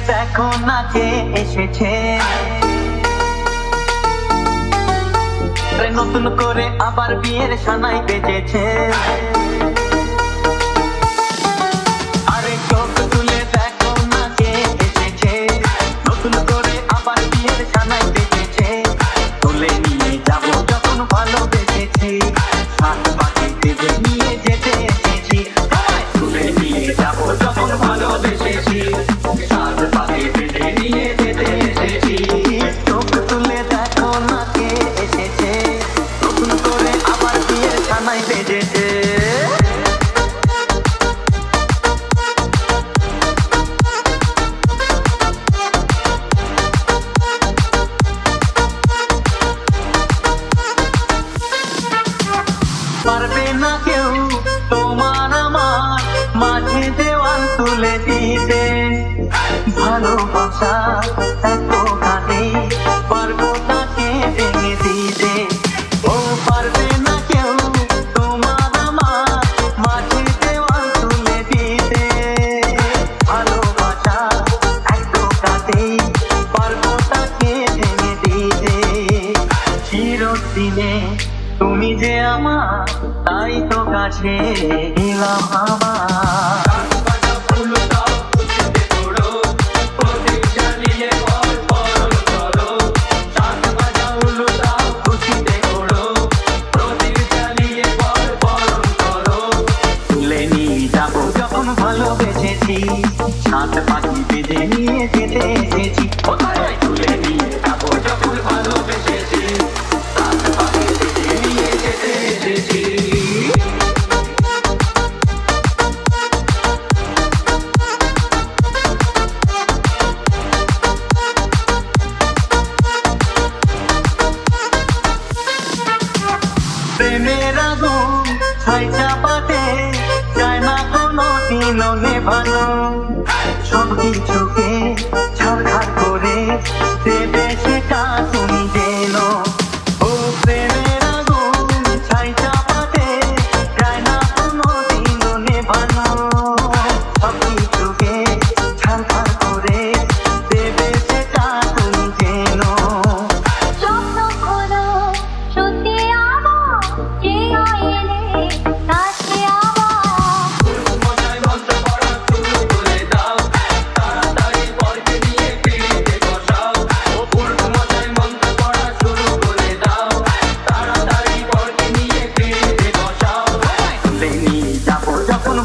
দেখো না কে এসেছে, নতুন করে আবার বিয়ের সানাই বেজেছে। আরে চোখ তুলে দেখো না কে এসেছে, নতুন করে আবার বিয়ের সানাই বেজেছে। তুলে নিয়ে যাবো যখন ভালোবেসেছি, সাত পাখি বেঁধে নিয়ে যেতে এসেছি। তুলে নিয়ে যাবো যখন ভালোবেসেছি, সাত পাখি বেঁধে নিয়ে যেতে এসেছি। চোখ তুলে দেখো না কে এসেছে, নতুন করে আবার বিয়ের সানাই বেজেছে। পারবে না কেউ তোমার আমার মাঝে দেওয়াল তুলে দিতে, ভালোবাসা এত ঘাটে পারবো তাকে ভেঙে দিতে। ও পারবে না কেউ তোমার আমার মাঝে দেওয়াল তুলে দিতে, ভালোবাসা এত ঘাটে পারবো তাকে ভেঙে দিতে। চিরদিনে তুমি যে আমার, তাই তো কাছে এলাম আমার। তুলে নিয়ে যাবো যখন ভালোবেসেছি, সাত পাখি বেঁধে নিয়ে যেতে এসেছি। তুলে নিয়ে যাবো যখন ভালোবেসেছি, সাত পাখি বেঁধে নিয়ে যেতে এসেছি। প্রেমের আগুন ছাই চাপাতে যায় না কোনো দিনও নেভানো, সব কিছুকে ছাড়খাড় করে দেবে সেটা তুমি যেন। ও প্রেমের আগুন ছাই চাপাতে যায় না কোনো দিনও নেভানো, সব কিছুকে ছাড়খাড় করে দেবে সেটা তুমি যেন।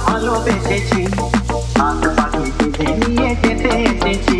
ভালোবেসেছি, সাত পাখি বেঁধে নিয়ে যেতে এসেছি।